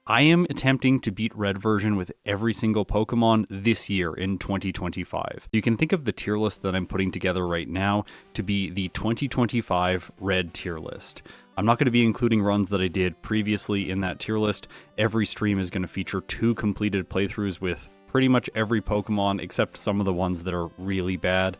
I am attempting to beat red version with every single Pokemon this year in 2025. You can think of the tier list that I'm putting together right now to be the 2025 red tier list. I'm not going to be including runs that I did previously in that tier list. Every stream is going to feature 2 completed playthroughs with pretty much every Pokemon except some of the ones that are really bad.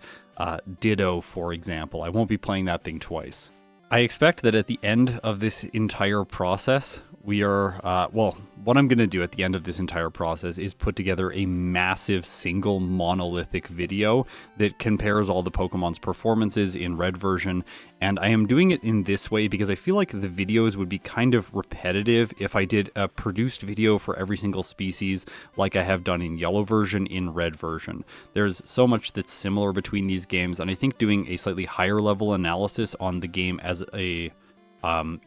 Ditto, for example. I won't be playing that thing twice. I expect that at the end of this entire process, we are, what I'm going to do at the end of this entire process is put together a massive single monolithic video that compares all the Pokemon's performances in red version, and I am doing it in this way because I feel like the videos would be kind of repetitive if I did a produced video for every single species like I have done in yellow version in red version. There's so much that's similar between these games, and I think doing a slightly higher level analysis on the game as a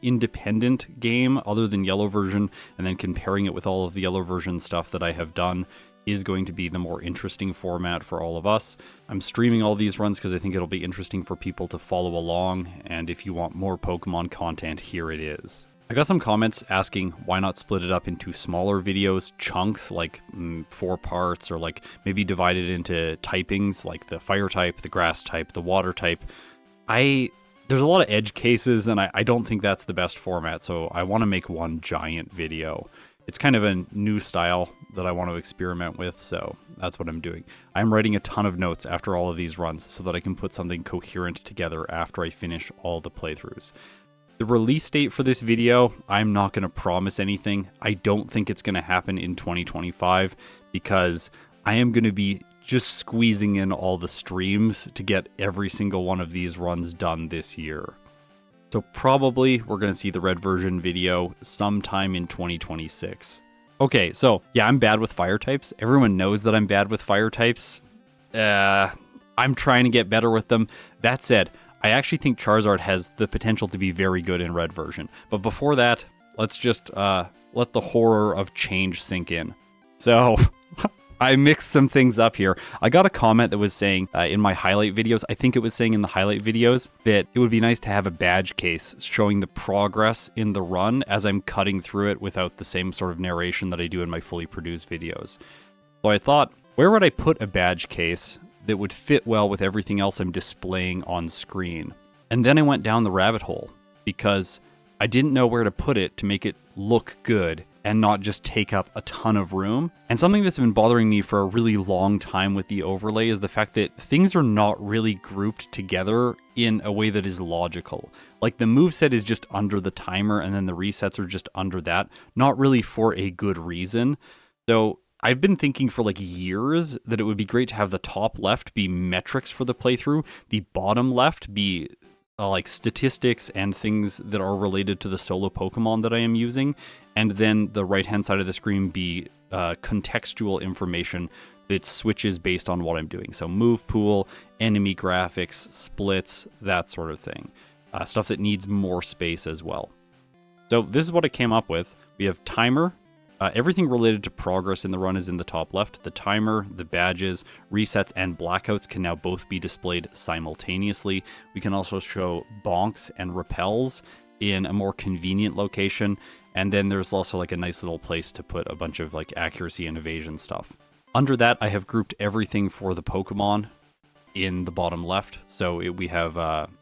independent game other than yellow version and then comparing it with all of the yellow version stuff that I have done is going to be the more interesting format for all of us. I'm streaming all these runs because I think it'll be interesting for people to follow along, and if you want more Pokemon content, here it is. I got some comments asking why not split it up into smaller videos, chunks, like 4 parts, or like maybe divide it into typings, like the fire type, the grass type, the water type. There's a lot of edge cases, and I don't think that's the best format, so I want to make one giant video. It's kind of a new style that I want to experiment with, so that's what I'm doing. I'm writing a ton of notes after all of these runs so that I can put something coherent together after I finish all the playthroughs. The release date for this video, I'm not going to promise anything. I don't think it's going to happen in 2025 because I am going to be just squeezing in all the streams to get every single one of these runs done this year. So probably we're going to see the red version video sometime in 2026. Okay, so yeah, I'm bad with fire types. Everyone knows that I'm bad with fire types. I'm trying to get better with them. That said, I actually think Charizard has the potential to be very good in red version. But before that, let's just let the horror of change sink in. So I mixed some things up here. I got a comment that was saying in my highlight videos, I think it was saying in the highlight videos that it would be nice to have a badge case showing the progress in the run as I'm cutting through it without the same sort of narration that I do in my fully produced videos. So I thought, where would I put a badge case that would fit well with everything else I'm displaying on screen? And then I went down the rabbit hole because I didn't know where to put it to make it look good and not just take up a ton of room. And something that's been bothering me for a really long time with the overlay is the fact that things are not really grouped together in a way that is logical. Like the moveset is just under the timer and then the resets are just under that, not really for a good reason. So I've been thinking for like years that it would be great to have the top left be metrics for the playthrough, the bottom left be like statistics and things that are related to the solo Pokemon that I am using, and then the right-hand side of the screen be contextual information that switches based on what I'm doing. So move pool, enemy graphics, splits, that sort of thing. Stuff that needs more space as well. So this is what I came up with. We have timer. Everything related to progress in the run is in the top left. The timer, the badges, resets, and blackouts can now both be displayed simultaneously. We can also show bonks and repels in a more convenient location. And then there's also like a nice little place to put a bunch of like accuracy and evasion stuff. Under that, I have grouped everything for the Pokemon in the bottom left. So we have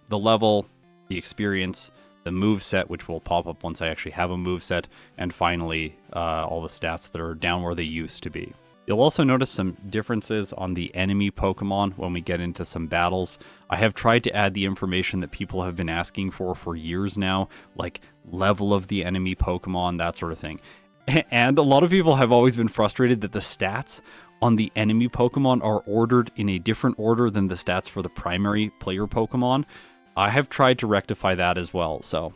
the level, the experience, the move set, which will pop up once I actually have a move set, and finally all the stats that are down where they used to be. You'll also notice some differences on the enemy Pokemon when we get into some battles. I have tried to add the information that people have been asking for years now, like level of the enemy Pokemon, that sort of thing. And a lot of people have always been frustrated that the stats on the enemy Pokemon are ordered in a different order than the stats for the primary player Pokemon. I have tried to rectify that as well. So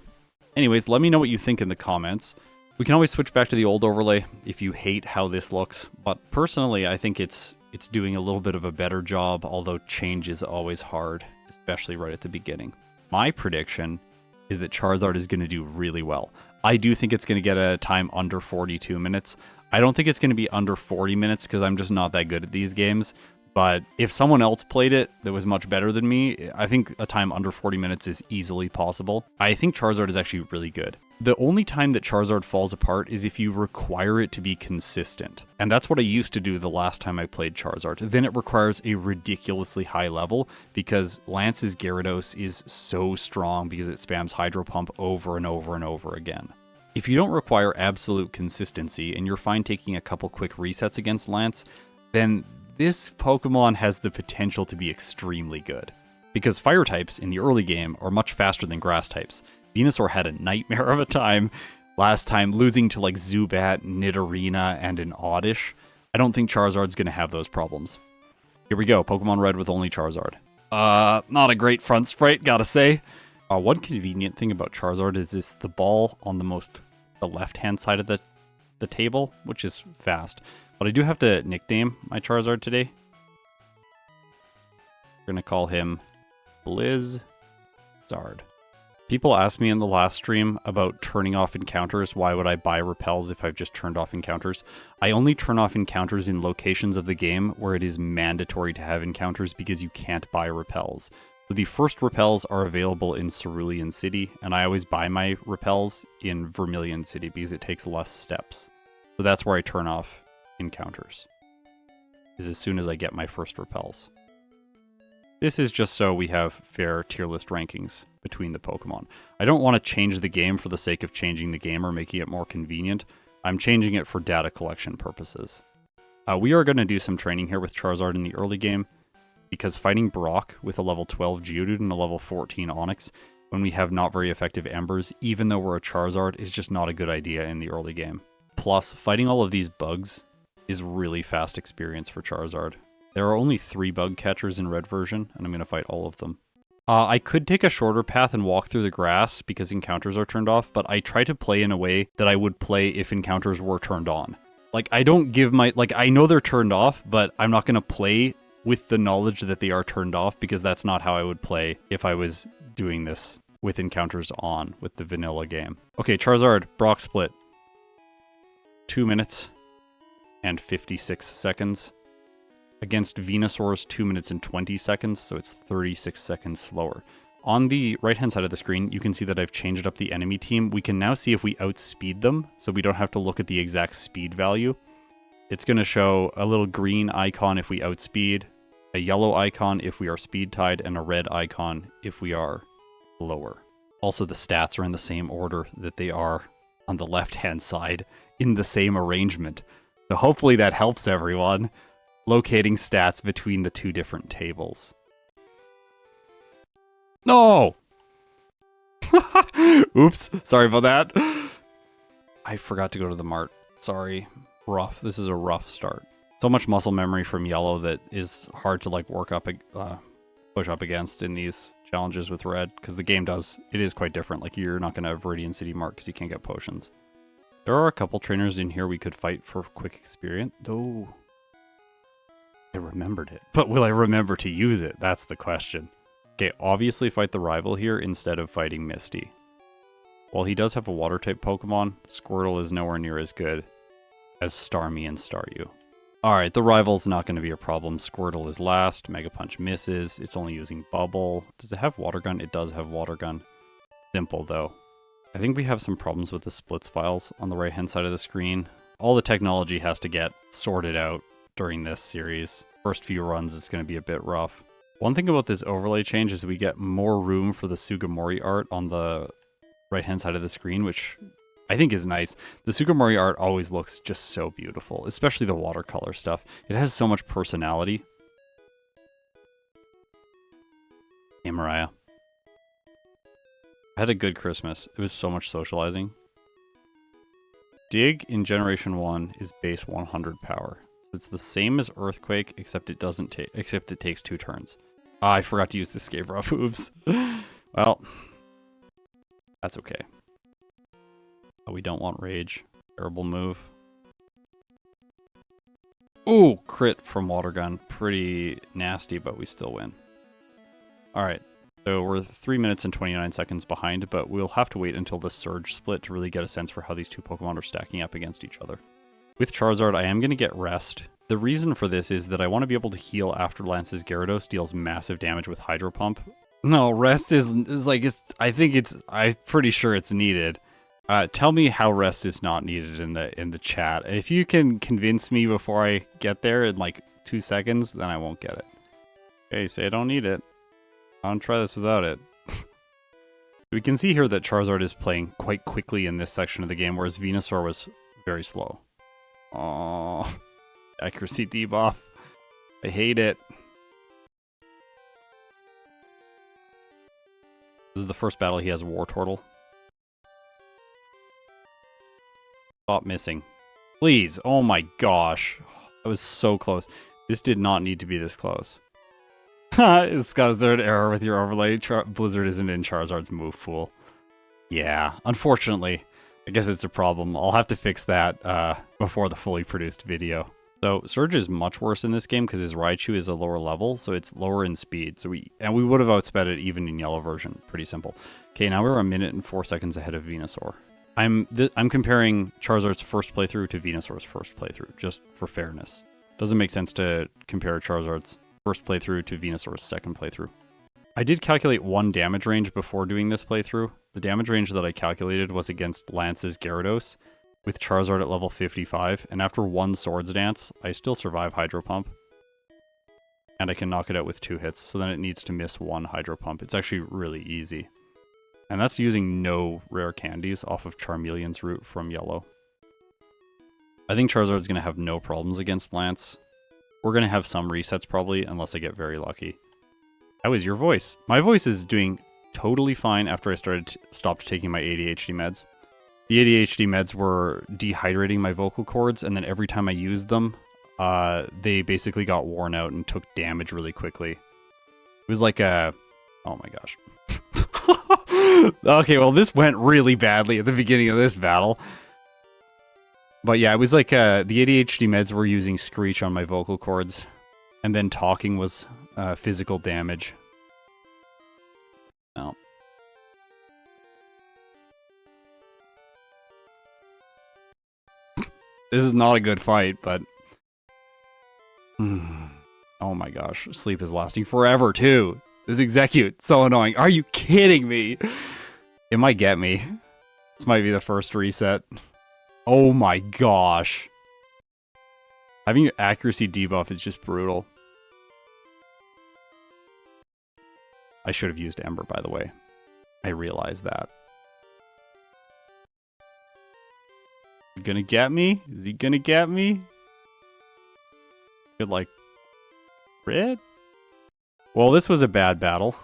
anyways, let me know what you think in the comments. We can always switch back to the old overlay if you hate how this looks. But personally, I think it's doing a little bit of a better job, although change is always hard, especially right at the beginning. My prediction is that Charizard is going to do really well. I do think it's going to get a time under 42 minutes. I don't think it's going to be under 40 minutes because I'm just not that good at these games. But if someone else played it that was much better than me, I think a time under 40 minutes is easily possible. I think Charizard is actually really good. The only time that Charizard falls apart is if you require it to be consistent. And that's what I used to do the last time I played Charizard. Then it requires a ridiculously high level because Lance's Gyarados is so strong because it spams Hydro Pump over and over and over again. If you don't require absolute consistency and you're fine taking a couple quick resets against Lance, then this Pokemon has the potential to be extremely good. Because fire types in the early game are much faster than grass types. Venusaur had a nightmare of a time last time, losing to like Zubat, Nidorina, and an Oddish. I don't think Charizard's going to have those problems. Here we go, Pokemon Red with only Charizard. Not a great front sprite, gotta say. One convenient thing about Charizard is the ball on the left-hand side of the table, which is fast. But I do have to nickname my Charizard today. We're going to call him Blizzard. People asked me in the last stream about turning off encounters. Why would I buy repels if I've just turned off encounters? I only turn off encounters in locations of the game where it is mandatory to have encounters because you can't buy repels. So the first repels are available in Cerulean City, and I always buy my repels in Vermilion City because it takes less steps. So that's where I turn off encounters, is as soon as I get my first repels. This is just so we have fair tier list rankings between the Pokemon. I don't want to change the game for the sake of changing the game or making it more convenient. I'm changing it for data collection purposes. We are going to do some training here with Charizard in the early game, because fighting Brock with a level 12 Geodude and a level 14 Onix when we have not very effective Embers, even though we're a Charizard, is just not a good idea in the early game. Plus, fighting all of these bugs is really fast experience for Charizard. There are only 3 bug catchers in red version, and I'm going to fight all of them. I could take a shorter path and walk through the grass because encounters are turned off, but I try to play in a way that I would play if encounters were turned on. Like, I don't give my... Like, I know they're turned off, but I'm not going to play with the knowledge that they are turned off because that's not how I would play if I was doing this with encounters on with the vanilla game. Okay, Charizard, Brock split. 2 minutes and 56 seconds. Against Venusaur's 2 minutes and 20 seconds, so it's 36 seconds slower. On the right-hand side of the screen, you can see that I've changed up the enemy team. We can now see if we outspeed them, so we don't have to look at the exact speed value. It's going to show a little green icon if we outspeed, a yellow icon if we are speed tied, and a red icon if we are lower. Also, the stats are in the same order that they are on the left-hand side, in the same arrangement. So hopefully that helps everyone locating stats between the two different tables. No! Oops, sorry about that. I forgot to go to the mart. Sorry. Rough. This is a rough start. So much muscle memory from yellow that is hard to like work up, push up against in these challenges with red, because the game it is quite different. Like, you're not going to have Viridian City Mart because you can't get potions. There are a couple trainers in here we could fight for quick experience, though. I remembered it, but will I remember to use it? That's the question. Okay, obviously fight the rival here instead of fighting Misty. While he does have a water-type Pokemon, Squirtle is nowhere near as good as Starmie and Staryu. Alright, the rival's not going to be a problem. Squirtle is last, Mega Punch misses, it's only using Bubble. Does it have Water Gun? It does have Water Gun. Simple, though. I think we have some problems with the splits files on the right-hand side of the screen. All the technology has to get sorted out during this series. First few runs is going to be a bit rough. One thing about this overlay change is we get more room for the Sugimori art on the right-hand side of the screen, which I think is nice. The Sugimori art always looks just so beautiful, especially the watercolor stuff. It has so much personality. Hey, Mariah. I had a good Christmas. It was so much socializing. Dig in Generation 1 is base 100 power. So it's the same as Earthquake, except it takes 2 turns. I forgot to use the escape rope. Oops. Well, that's okay. Oh, we don't want Rage. Terrible move. Ooh, crit from Water Gun. Pretty nasty, but we still win. Alright, so we're 3 minutes and 29 seconds behind, but we'll have to wait until the Surge split to really get a sense for how these two Pokemon are stacking up against each other. With Charizard, I am going to get Rest The reason for this is that I want to be able to heal after Lance's Gyarados deals massive damage with Hydro Pump. No, rest is like, I'm pretty sure it's needed. Tell me how rest is not needed in the chat. If you can convince me before I get there in like 2 seconds, then I won't get it. Okay, say I don't need it. I'll try this without it. We can see here that Charizard is playing quite quickly in this section of the game, whereas Venusaur was very slow. Aww. Accuracy debuff. I hate it. This is the first battle he has Wartortle. Stop missing. Please. Oh my gosh. That was so close. This did not need to be this close. It's got a third error with your overlay. Blizzard isn't in Charizard's move pool. Yeah, unfortunately. I guess it's a problem. I'll have to fix that before the fully produced video. So Surge is much worse in this game because his Raichu is a lower level, so it's lower in speed. So we would have outsped it even in yellow version. Pretty simple. Okay, now we're 1 minute and 4 seconds ahead of Venusaur. I'm comparing Charizard's first playthrough to Venusaur's first playthrough, just for fairness. Doesn't make sense to compare Charizard's first playthrough to Venusaur's second playthrough. I did calculate one damage range before doing this playthrough. The damage range that I calculated was against Lance's Gyarados, with Charizard at level 55, and after one Swords Dance, I still survive Hydro Pump. And I can knock it out with 2 hits, so then it needs to miss 1 Hydro Pump. It's actually really easy. And that's using no rare candies off of Charmeleon's route from yellow. I think Charizard's going to have no problems against Lance. We're going to have some resets probably, unless I get very lucky. How is your voice? My voice is doing totally fine after I stopped taking my ADHD meds. The ADHD meds were dehydrating my vocal cords, and then every time I used them, they basically got worn out and took damage really quickly. It was like a... Oh my gosh. Okay, well this went really badly at the beginning of this battle. But yeah, it was like the ADHD meds were using screech on my vocal cords, and then talking was physical damage. No. This is not a good fight, but... Oh my gosh, sleep is lasting forever too. This execute, so annoying. Are you kidding me? It might get me. This might be the first reset. Oh my gosh. Having accuracy debuff is just brutal. I should have used Ember, by the way. I realized that. You gonna get me? Is he gonna get me? Good, like, crit? Well, this was a bad battle.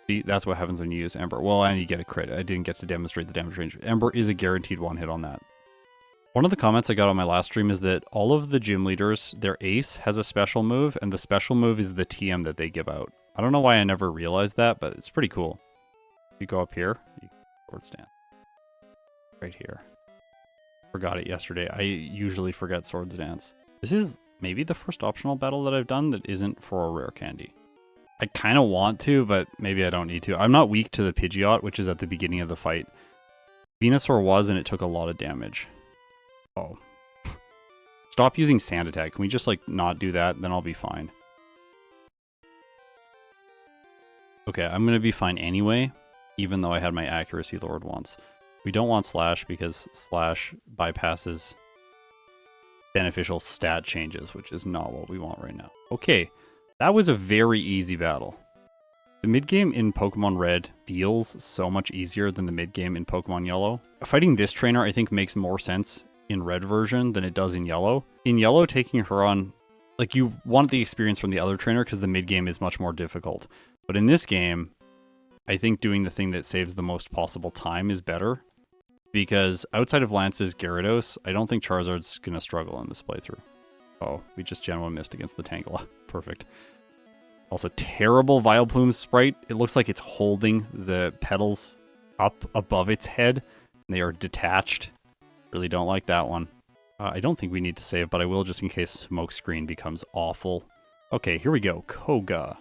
See, that's what happens when you use Ember. Well, and you get a crit. I didn't get to demonstrate the damage range. Ember is a guaranteed one hit on that. One of the comments I got on my last stream is that all of the gym leaders, their ace has a special move, and the special move is the TM that they give out. I don't know why I never realized that, but it's pretty cool. You go up here, you Swords Dance. Right here. Forgot it yesterday. I usually forget Swords Dance. This is maybe the first optional battle that I've done that isn't for a rare candy. I kind of want to, but maybe I don't need to. I'm not weak to the Pidgeot, which is at the beginning of the fight. Venusaur was, and it took a lot of damage. Oh. Stop using Sand Attack. Can we just, like, not do that? Then I'll be fine. Okay, I'm going to be fine anyway, even though I had my accuracy lowered once. We don't want Slash because Slash bypasses beneficial stat changes, which is not what we want right now. Okay, that was a very easy battle. The mid-game in Pokemon Red feels so much easier than the mid-game in Pokemon Yellow. Fighting this trainer, I think, makes more sense in Red version than it does in Yellow. In Yellow, taking her on, like, you want the experience from the other trainer because the mid-game is much more difficult. But in this game, I think doing the thing that saves the most possible time is better. Because outside of Lance's Gyarados, I don't think Charizard's going to struggle in this playthrough. Oh, we just Gen 1 missed against the Tangela. Perfect. Also, terrible Vileplume sprite. It looks like it's holding the petals up above its head. And they are detached. Really don't like that one. I don't think we need to save, but I will just in case Smokescreen becomes awful. Okay, here we go. Koga.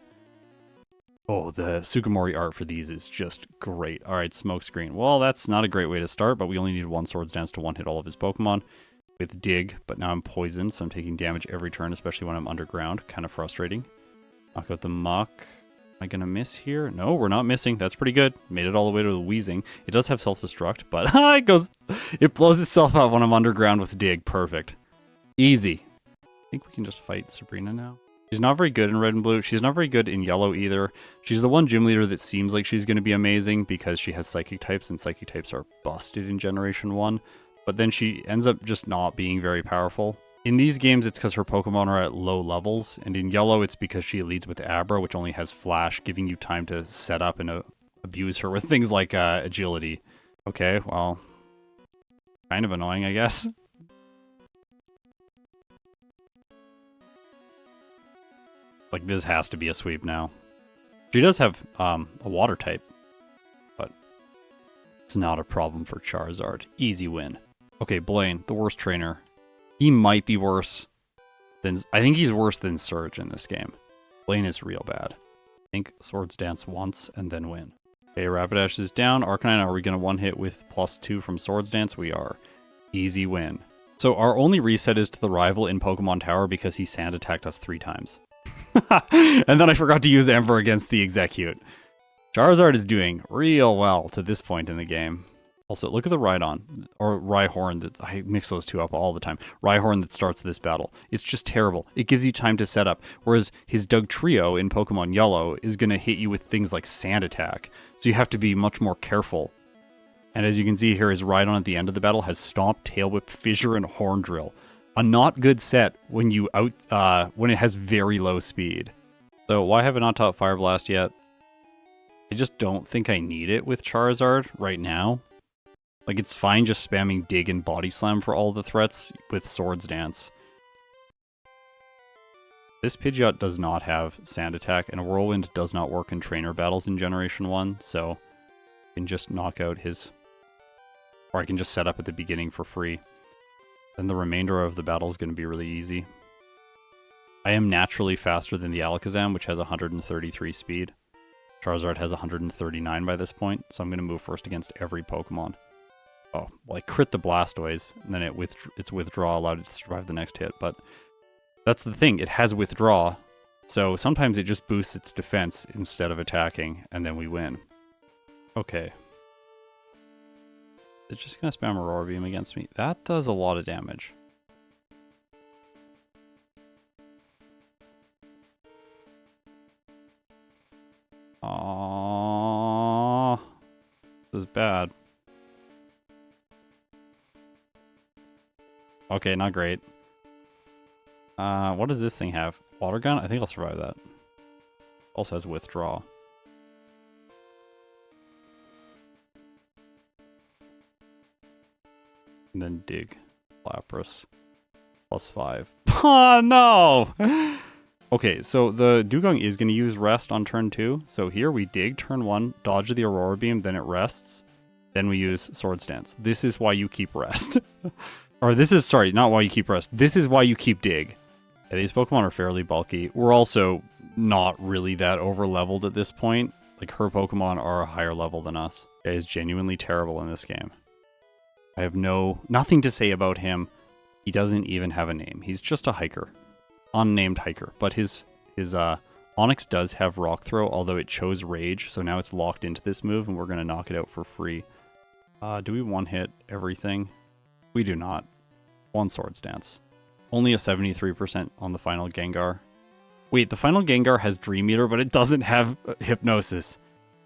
Oh, the Sugimori art for these is just great. Alright, Smokescreen. Well, that's not a great way to start, but we only need one Swords Dance to one-hit all of his Pokemon. with Dig, but now I'm poisoned, so I'm taking damage every turn, especially when I'm underground. Kind of frustrating. Knock out the Muck. Am I going to miss here? No, we're not missing. That's pretty good. Made it all the way to the Wheezing. It does have self-destruct, but it blows itself out when I'm underground with Dig. Perfect. Easy. I think we can just fight Sabrina now. She's not very good in red and blue. She's not very good in yellow either. She's the one gym leader that seems like she's going to be amazing because she has psychic types, and psychic types are busted in Generation 1. But then she ends up just not being very powerful. In these games, it's because her Pokemon are at low levels, and in yellow, it's because she leads with Abra, which only has Flash, giving you time to set up and abuse her with things like agility. Okay, well, kind of annoying, I guess. Like, this has to be a sweep now. She does have a water type, but it's not a problem for Charizard. Easy win. Okay, Blaine, the worst trainer. He might be worse than... I think he's worse than Surge in this game. Blaine is real bad. I think Swords Dance once and then win. Okay, Rapidash is down. Arcanine, are we going to one-hit with +2 from Swords Dance? We are. Easy win. So our only reset is to the rival in Pokemon Tower because he sand attacked us 3 times. And then I forgot to use Ember against the Execute. Charizard is doing real well to this point in the game. Also, look at the Rhydon, or Rhyhorn, I mix those two up all the time. Rhyhorn that starts this battle. It's just terrible. It gives you time to set up, whereas his Dugtrio in Pokemon Yellow is going to hit you with things like Sand Attack, so you have to be much more careful. And as you can see here, his Rhydon at the end of the battle has Stomp, Tail Whip, Fissure, and Horn Drill. A not good set when when it has very low speed. So why have I not taught Fire Blast yet? I just don't think I need it with Charizard right now. Like, it's fine just spamming Dig and Body Slam for all the threats with Swords Dance. This Pidgeot does not have Sand Attack, and a Whirlwind does not work in trainer battles in Generation 1, so I can just knock out his... Or I can just set up at the beginning for free. Then the remainder of the battle is going to be really easy. I am naturally faster than the Alakazam, which has 133 speed. Charizard has 139 by this point, so I'm going to move first against every Pokemon. Oh, well, I crit the Blastoise, and then its Withdraw allowed it to survive the next hit, but that's the thing, it has Withdraw, so sometimes it just boosts its defense instead of attacking, and then we win. Okay. It's just going to spam Aurora Beam against me. That does a lot of damage. Aww. This is bad. Okay, not great. What does this thing have? Water Gun? I think I'll survive that. Also has Withdraw. And then Dig. Lapras. +5. Oh, no! Okay, so the Dugong is going to use Rest on turn 2. So here we Dig turn 1, dodge the Aurora Beam, then it rests. Then we use Swords Dance. This is why you keep Rest. Or this is, sorry, not why you keep Rest. This is why you keep Dig. Yeah, these Pokemon are fairly bulky. We're also not really that over-leveled at this point. Like, her Pokemon are a higher level than us. Guy is genuinely terrible in this game. I have nothing to say about him. He doesn't even have a name. He's just a hiker. Unnamed hiker. But his Onix does have Rock Throw, although it chose Rage, so now it's locked into this move, and we're going to knock it out for free. Do we one-hit everything? We do not. One Swords Dance. Only a 73% on the final Gengar. Wait, the final Gengar has Dream Eater, but it doesn't have Hypnosis.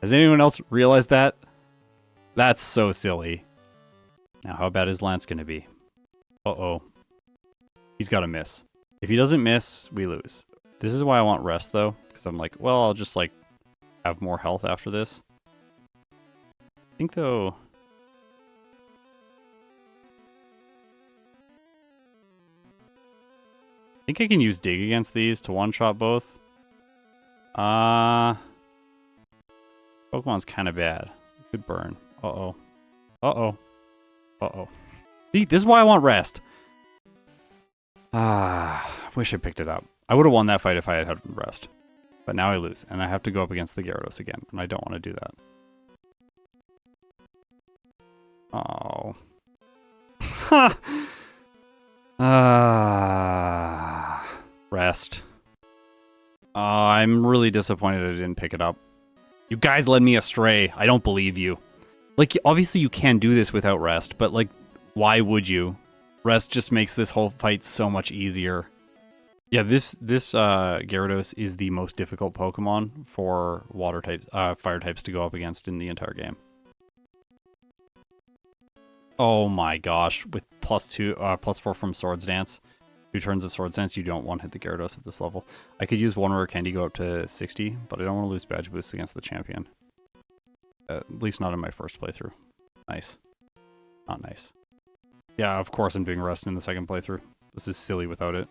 Has anyone else realized that? That's so silly. Now, how bad is Lance going to be? Uh-oh. He's got to miss. If he doesn't miss, we lose. This is why I want Rest, though, because I'm like, well, I'll just, like, have more health after this. I think, though... I think I can use Dig against these to one-shot both. Pokemon's kind of bad. It could burn. Uh-oh. Uh-oh. Uh-oh. See, this is why I want Rest. Wish I picked it up. I would have won that fight if I had had Rest. But now I lose, and I have to go up against the Gyarados again, and I don't want to do that. Oh. Rest. I'm really disappointed I didn't pick it up. You guys led me astray. I don't believe you. Like, obviously you can do this without rest, but like, why would you? Rest just makes this whole fight so much easier. Yeah, this Gyarados is the most difficult Pokemon for water types, fire types to go up against in the entire game. Oh my gosh, with +4 from Swords Dance, 2 turns of Swords Dance, you don't want to hit the Gyarados at this level. I could use one Rare Candy go up to 60, but I don't want to lose badge boosts against the champion. At least not in my first playthrough. Nice. Not nice. Yeah, of course I'm doing Rest in the second playthrough. This is silly without it.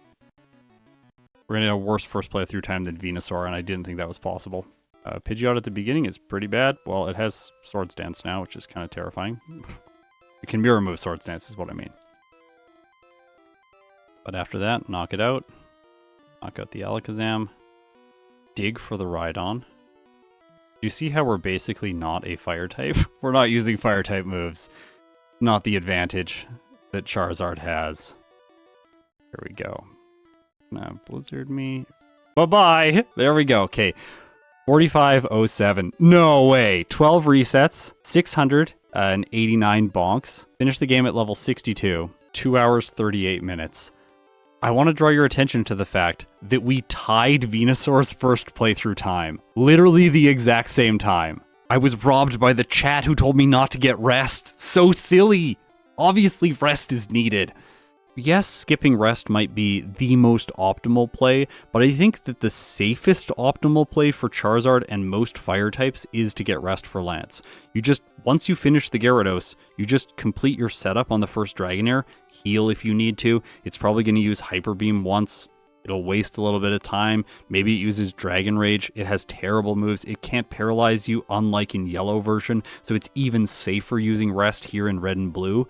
We're gonna have a worse first playthrough time than Venusaur, and I didn't think that was possible. Pidgeot at the beginning is pretty bad. Well, it has Swords Dance now, which is kind of terrifying. It can mirror move Swords Dance is what I mean. But after that, knock it out. Knock out the Alakazam. Dig for the Rhydon. Do you see how we're basically not a fire type? We're not using fire type moves. Not the advantage that Charizard has. Here we go. Now Blizzard me. Bye-bye! There we go. Okay. 4507. No way. 12 resets. 689 bonks. Finish the game at level 62. 2 hours, 38 minutes. I want to draw your attention to the fact that we tied Venusaur's first playthrough time. Literally the exact same time. I was robbed by the chat who told me not to get rest. So silly. Obviously rest is needed. Yes, skipping rest might be the most optimal play, but I think that the safest optimal play for Charizard and most fire types is to get rest for Lance. Once you finish the Gyarados, you just complete your setup on the first Dragonair, heal if you need to. It's probably going to use Hyper Beam once. It'll waste a little bit of time. Maybe it uses Dragon Rage. It has terrible moves. It can't paralyze you, unlike in Yellow version, so it's even safer using rest here in Red and Blue.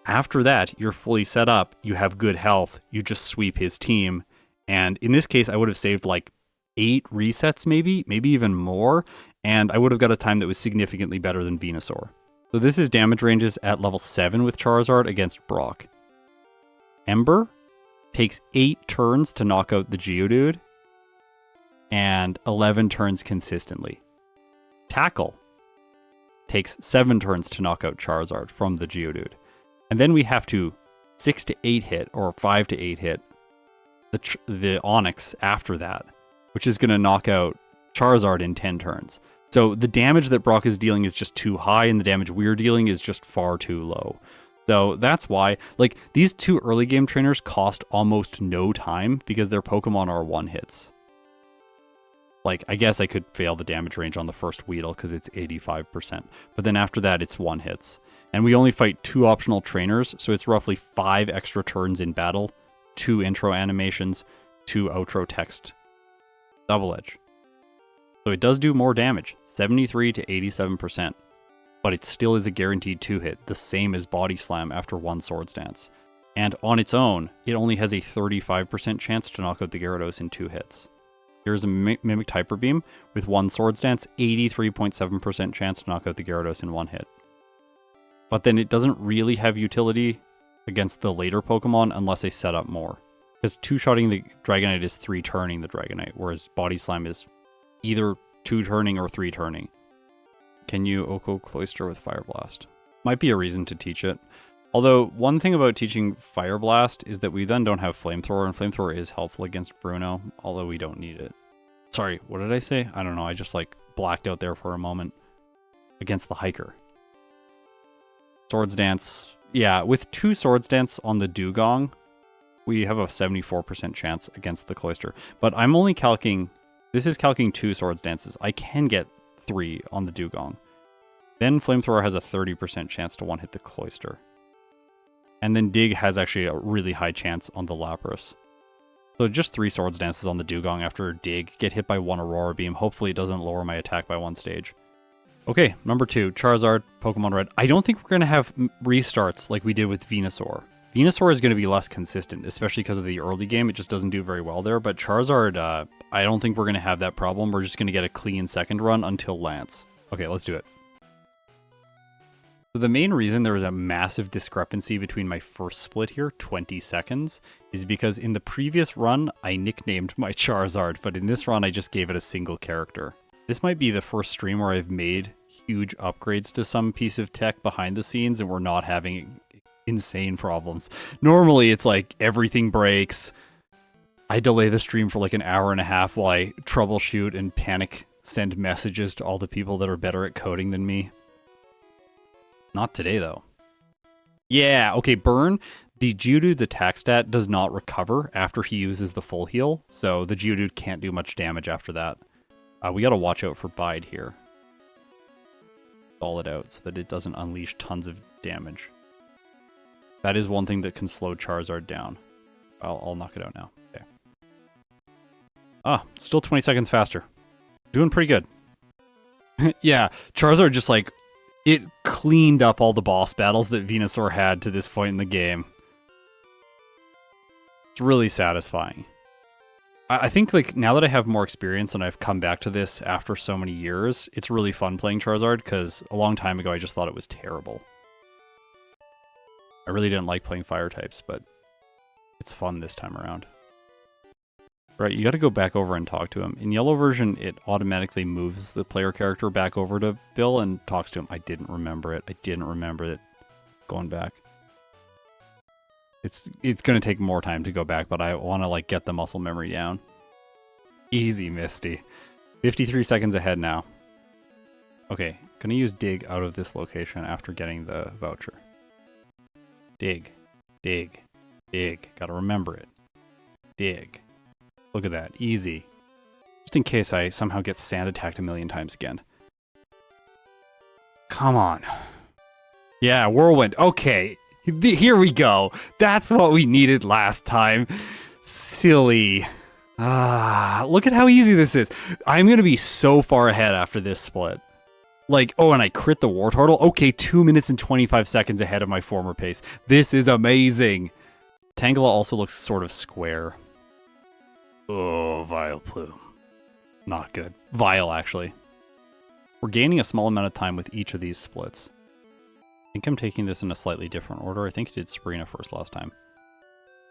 After that, you're fully set up, you have good health, you just sweep his team, and in this case, I would have saved like 8 resets maybe even more, and I would have got a time that was significantly better than Venusaur. So this is damage ranges at level 7 with Charizard against Brock. Ember takes 8 turns to knock out the Geodude, and 11 turns consistently. Tackle takes 7 turns to knock out Charizard from the Geodude. And then we have to 6 to 8 hit, or 5 to 8 hit, the Onix after that, which is going to knock out Charizard in 10 turns. So the damage that Brock is dealing is just too high, and the damage we're dealing is just far too low. So that's why, like, these 2 early game trainers cost almost no time, because their Pokemon are 1-hits. Like, I guess I could fail the damage range on the first Weedle, because it's 85%. But then after that, it's 1-hits. And we only fight 2 optional trainers, so it's roughly 5 extra turns in battle, 2 intro animations, 2 outro text. Double edge. So it does do more damage, 73 to 87%. But it still is a guaranteed 2-hit, the same as Body Slam after 1 Swords Dance. And on its own, it only has a 35% chance to knock out the Gyarados in 2 hits. Here's a Mimic Hyper Beam with 1 Swords Dance, 83.7% chance to knock out the Gyarados in 1 hit. But then it doesn't really have utility against the later Pokemon unless they set up more. Because 2-shotting the Dragonite is 3-turning the Dragonite, whereas Body Slam is either 2-turning or 3-turning. Can you Oko Cloyster with Fire Blast? Might be a reason to teach it. Although, one thing about teaching Fire Blast is that we then don't have Flamethrower, and Flamethrower is helpful against Bruno, although we don't need it. Sorry, what did I say? I don't know, I just like blacked out there for a moment. Against the Hiker. Swords Dance. Yeah, with 2 Swords Dance on the Dugong, we have a 74% chance against the Cloyster. But I'm only calcing... This is calcing 2 Swords Dances. I can get 3 on the Dugong. Then Flamethrower has a 30% chance to 1-hit the Cloyster. And then Dig has actually a really high chance on the Lapras. So just 3 Swords Dances on the Dugong after Dig, get hit by 1 Aurora Beam. Hopefully it doesn't lower my attack by 1 stage. Okay, number 2, Charizard, Pokemon Red. I don't think we're going to have restarts like we did with Venusaur. Venusaur is going to be less consistent, especially because of the early game. It just doesn't do very well there. But Charizard, I don't think we're going to have that problem. We're just going to get a clean second run until Lance. Okay, let's do it. So the main reason there was a massive discrepancy between my first split here, 20 seconds, is because in the previous run, I nicknamed my Charizard, but in this run, I just gave it a single character. This might be the first stream where I've made huge upgrades to some piece of tech behind the scenes and we're not having insane problems. Normally, it's like everything breaks. I delay the stream for like an hour and a half while I troubleshoot and panic send messages to all the people that are better at coding than me. Not today, though. Yeah, okay, Burn. The Geodude's attack stat does not recover after he uses the full heal, so the Geodude can't do much damage after that. We gotta watch out for Bide here. Stall it out so that it doesn't unleash tons of damage. That is one thing that can slow Charizard down. I'll knock it out now. Okay. Ah, still 20 seconds faster. Doing pretty good. Yeah, Charizard just like... It cleaned up all the boss battles that Venusaur had to this point in the game. It's really satisfying. I think like now that I have more experience and I've come back to this after so many years, it's really fun playing Charizard because a long time ago I just thought it was terrible. I really didn't like playing fire types, but it's fun this time around. Right, you got to go back over and talk to him. In yellow version, it automatically moves the player character back over to Bill and talks to him. I didn't remember it. I didn't remember it going back. It's going to take more time to go back, but I want to like get the muscle memory down. Easy, Misty. 53 seconds ahead now. Okay, gonna use Dig out of this location after getting the voucher. Dig, dig, dig. Gotta remember it. Dig. Look at that. Easy. Just in case I somehow get sand attacked a million times again. Come on. Yeah, Whirlwind. Okay. Here we go. That's what we needed last time. Silly. Look at how easy this is. I'm going to be so far ahead after this split. Like, oh, and I crit the Wartortle? Okay, 2 minutes and 25 seconds ahead of my former pace. This is amazing. Tangela also looks sort of square. Oh, Vileplume. Not good. Vile, actually. We're gaining a small amount of time with each of these splits. I think I'm taking this in a slightly different order. I think I did Sabrina first last time.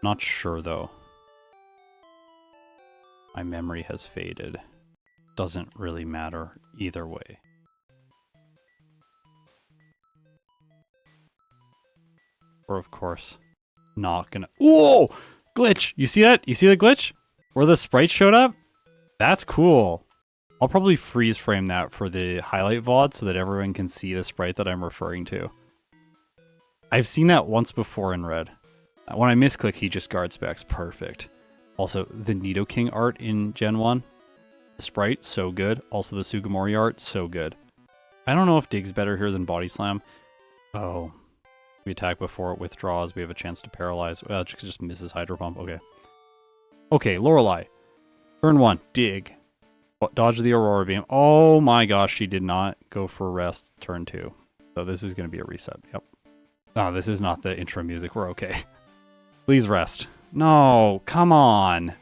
Not sure, though. My memory has faded. Doesn't really matter either way. We're, of course, not gonna... Whoa! Glitch! You see that? You see the glitch? Where the sprite showed up? That's cool. I'll probably freeze frame that for the highlight VOD so that everyone can see the sprite that I'm referring to. I've seen that once before in Red. When I misclick, he just guard specs. Perfect. Also, the Nidoking art in Gen 1. The sprite, so good. Also, the Sugimori art, so good. I don't know if Dig's better here than Body Slam. Oh. We attack before it withdraws. We have a chance to paralyze. Well, it just misses Hydro Pump. Okay. Okay, Lorelei. Turn 1, Dig. Dodge the Aurora Beam. Oh my gosh, she did not go for rest turn 2. So this is going to be a reset. Yep. Oh, this is not the intro music. We're okay. Please rest. No, come on. It's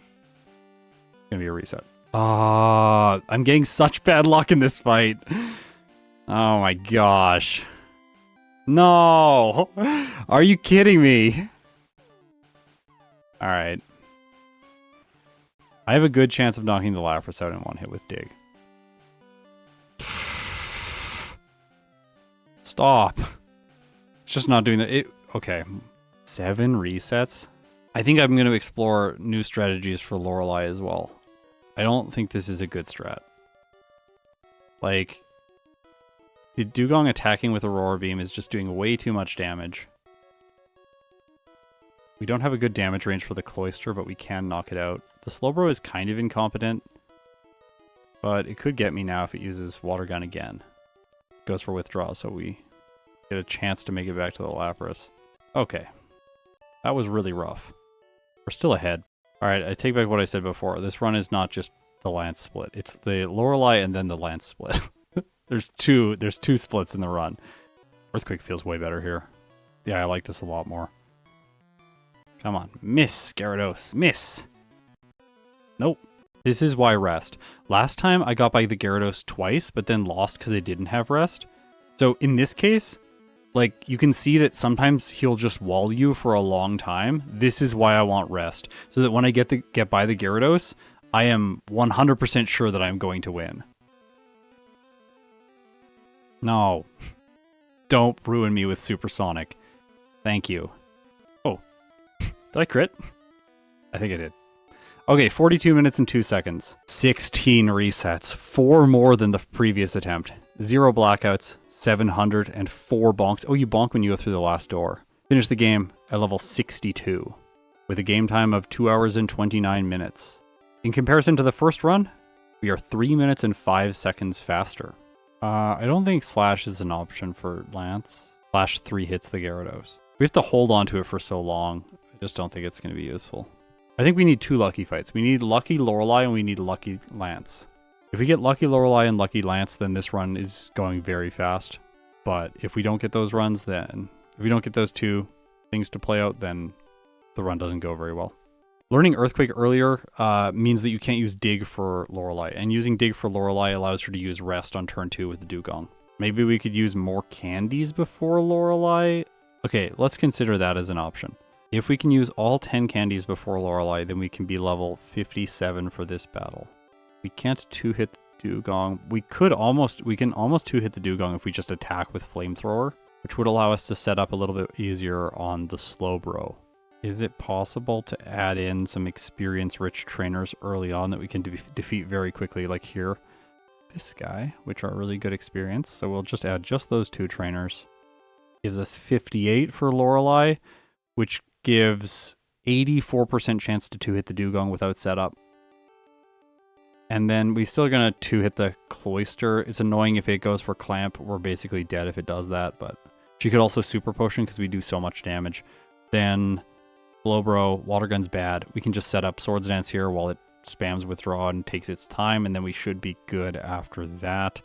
going to be a reset. I'm getting such bad luck in this fight. Oh my gosh. No. Are you kidding me? All right. I have a good chance of knocking the Lapras out in one hit with Dig. Stop. It's just not doing that. Okay. 7 resets? I think I'm going to explore new strategies for Lorelei as well. I don't think this is a good strat. Like, the Dugong attacking with Aurora Beam is just doing way too much damage. We don't have a good damage range for the Cloyster, but we can knock it out. The Slowbro is kind of incompetent, but it could get me now if it uses Water Gun again. Goes for withdraw, so we get a chance to make it back to the Lapras. Okay. That was really rough. We're still ahead. Alright, I take back what I said before. This run is not just the Lance split. It's the Lorelei and then the Lance split. There's two splits in the run. Earthquake feels way better here. Yeah, I like this a lot more. Come on. Miss, Gyarados. Miss. Nope. This is why rest. Last time I got by the Gyarados twice, but then lost because I didn't have rest. So in this case, Like, you can see that sometimes he'll just wall you for a long time. This is why I want rest. So that when I get by the Gyarados, I am 100% sure that I'm going to win. No. Don't ruin me with Supersonic. Thank you. Oh. Did I crit? I think I did. Okay, 42 minutes and 2 seconds. 16 resets. 4 more than the previous attempt. 0 blackouts. 704 bonks. Oh, you bonk when you go through the last door. Finish the game at level 62. With a game time of 2 hours and 29 minutes. In comparison to the first run, we are 3 minutes and 5 seconds faster. I don't think Slash is an option for Lance. Slash 3 hits the Gyarados. We have to hold on to it for so long. I just don't think it's going to be useful. I think we need 2 lucky fights. We need Lucky Lorelei and we need Lucky Lance. If we get Lucky Lorelei and Lucky Lance, then this run is going very fast. But if we don't get those runs, then... If we don't get those 2 things to play out, then the run doesn't go very well. Learning Earthquake earlier means that you can't use Dig for Lorelei, and using Dig for Lorelei allows her to use Rest on turn 2 with the Dugong. Maybe we could use more candies before Lorelei? Okay, let's consider that as an option. If we can use all 10 candies before Lorelei, then we can be level 57 for this battle. We can't 2-hit the Dugong. We can almost 2-hit the Dugong if we just attack with Flamethrower, which would allow us to set up a little bit easier on the Slowbro. Is it possible to add in some experience-rich trainers early on that we can defeat very quickly, like here? This guy, which are really good experience. So we'll just add just those 2 trainers. Gives us 58 for Lorelei, which gives 84% chance to 2-hit the Dugong without setup. And then we still gonna 2-hit the Cloyster. It's annoying if it goes for Clamp. We're basically dead if it does that, but she could also Super Potion because we do so much damage. Then... Slowbro, Water Gun's bad. We can just set up Swords Dance here while it spams Withdraw and takes its time, and then we should be good after that.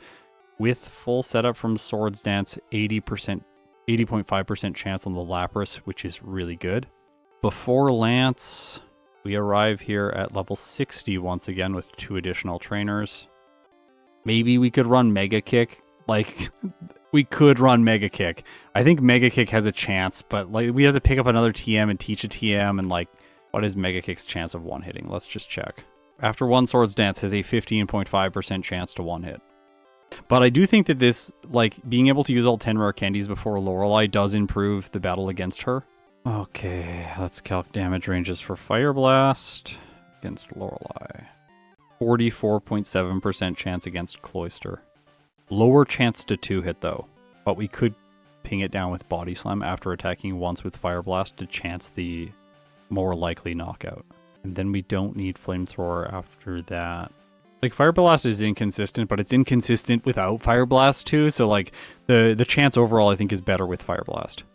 With full setup from Swords Dance, 80.5% chance on the Lapras, which is really good. Before Lance, we arrive here at level 60 once again with 2 additional trainers. Maybe we could run Mega Kick. Like... We could run Mega Kick. I think Mega Kick has a chance, but like we have to pick up another TM and teach a TM, and like, what is Mega Kick's chance of 1-hitting? Let's just check. After 1 Swords Dance has a 15.5% chance to 1-hit. But I do think that this, like, being able to use all 10 rare candies before Lorelei does improve the battle against her. Okay, let's calc damage ranges for Fire Blast against Lorelei. 44.7% chance against Cloyster. Lower chance to 2-hit though, but we could ping it down with Body Slam after attacking once with Fire Blast to chance the more likely knockout. And then we don't need Flamethrower after that. Like, Fire Blast is inconsistent, but it's inconsistent without Fire Blast too, so like the chance overall I think is better with Fire Blast.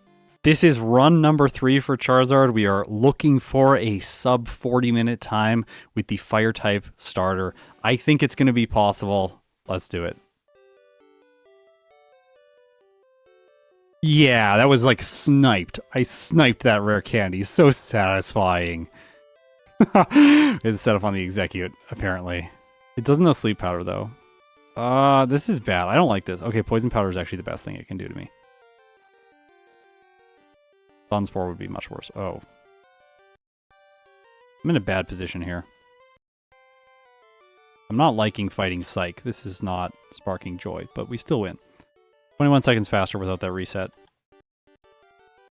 This is run number 3 for Charizard. We are looking for a sub 40-minute time with the Fire type starter. I think it's going to be possible. Let's do it. Yeah, that was like sniped. I sniped that rare candy. So satisfying. It's set up on the execute, apparently. It doesn't know sleep powder, though. This is bad. I don't like this. Okay, poison powder is actually the best thing it can do to me. Sunspore would be much worse. Oh. I'm in a bad position here. I'm not liking fighting Psych. This is not sparking joy, but we still win. 21 seconds faster without that reset.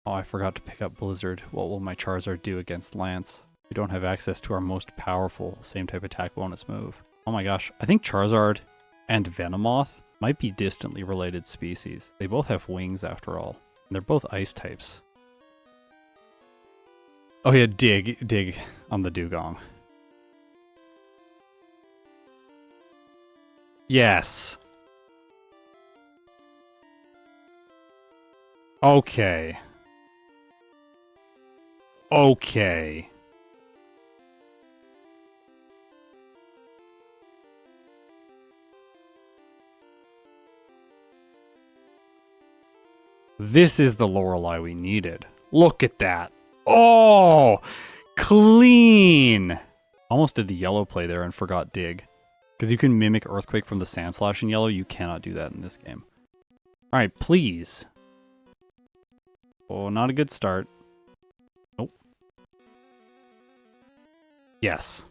Oh, I forgot to pick up Blizzard. What will my Charizard do against Lance? We don't have access to our most powerful same type attack bonus move. Oh my gosh, I think Charizard and Venomoth might be distantly related species. They both have wings after all. And they're both ice types. Oh yeah, dig on the Dugong. Yes. Okay. Okay. This is the Lorelei we needed. Look at that. Oh! Clean! Almost did the yellow play there and forgot dig. Because you can mimic Earthquake from the Sand Slash in yellow. You cannot do that in this game. Alright, please. Oh, not a good start. Nope. Yes.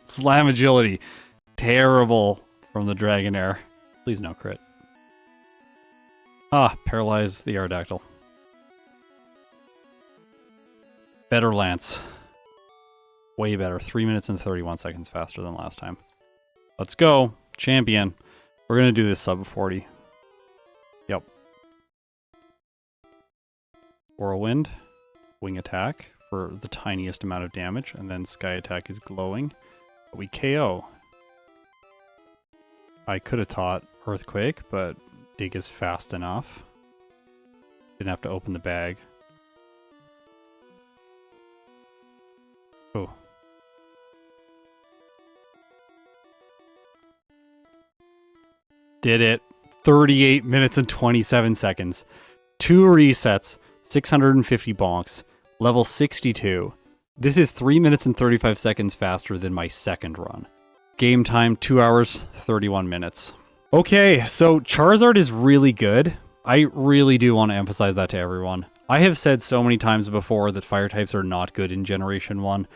Slam agility. Terrible from the Dragonair. Please no crit. Ah, paralyze the Aerodactyl. Better Lance. Way better. 3 minutes and 31 seconds faster than last time. Let's go. Champion. We're going to do this sub 40. Yep. Whirlwind. Wing attack for the tiniest amount of damage. And then Sky attack is glowing. But we KO. I could have taught Earthquake, but Dig is fast enough. Didn't have to open the bag. Oh. Did it. 38 minutes and 27 seconds. 2 resets, 650 bonks, level 62. This is 3 minutes and 35 seconds faster than my second run. Game time, 2 hours, 31 minutes. Okay, so Charizard is really good. I really do want to emphasize that to everyone. I have said so many times before that fire types are not good in Generation 1.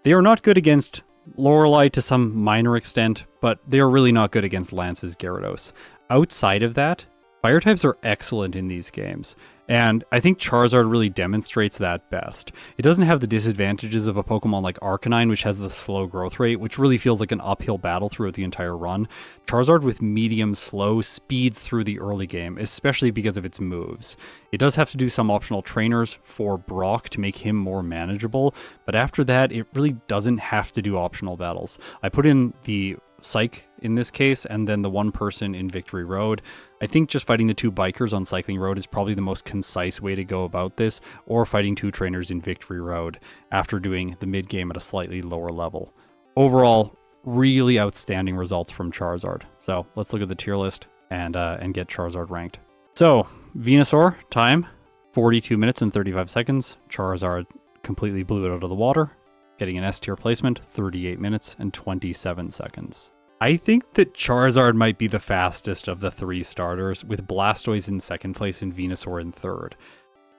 They are not good against Lorelei to some minor extent, but they are really not good against Lance's Gyarados. Outside of that, fire types are excellent in these games, and I think Charizard really demonstrates that best. It doesn't have the disadvantages of a Pokemon like Arcanine, which has the slow growth rate, which really feels like an uphill battle throughout the entire run. Charizard with medium slow speeds through the early game, especially because of its moves. It does have to do some optional trainers for Brock to make him more manageable, but after that, it really doesn't have to do optional battles. I put in the Psych in this case, and then the one person in Victory Road. I think just fighting the 2 bikers on Cycling Road is probably the most concise way to go about this, or fighting 2 trainers in Victory Road after doing the mid game at a slightly lower level. Overall, really outstanding results from Charizard. So let's look at the tier list and get Charizard ranked. So Venusaur time, 42 minutes and 35 seconds. Charizard completely blew it out of the water, getting an S tier placement, 38 minutes and 27 seconds. I think that Charizard might be the fastest of the 3 starters, with Blastoise in second place and Venusaur in third.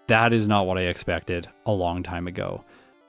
That is not what I expected a long time ago.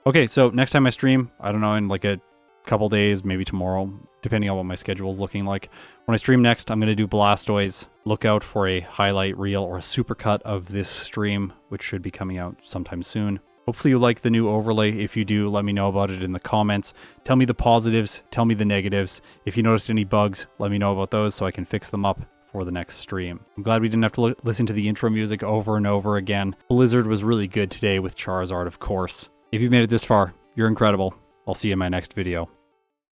Okay, so next time I stream, I don't know, in like a couple days, maybe tomorrow, depending on what my schedule is looking like. When I stream next, I'm going to do Blastoise. Look out for a highlight reel or a supercut of this stream, which should be coming out sometime soon. Hopefully you like the new overlay. If you do, let me know about it in the comments. Tell me the positives, tell me the negatives. If you noticed any bugs, let me know about those so I can fix them up for the next stream. I'm glad we didn't have to listen to the intro music over and over again. Blizzard was really good today with Charizard, of course. If you've made it this far, you're incredible. I'll see you in my next video.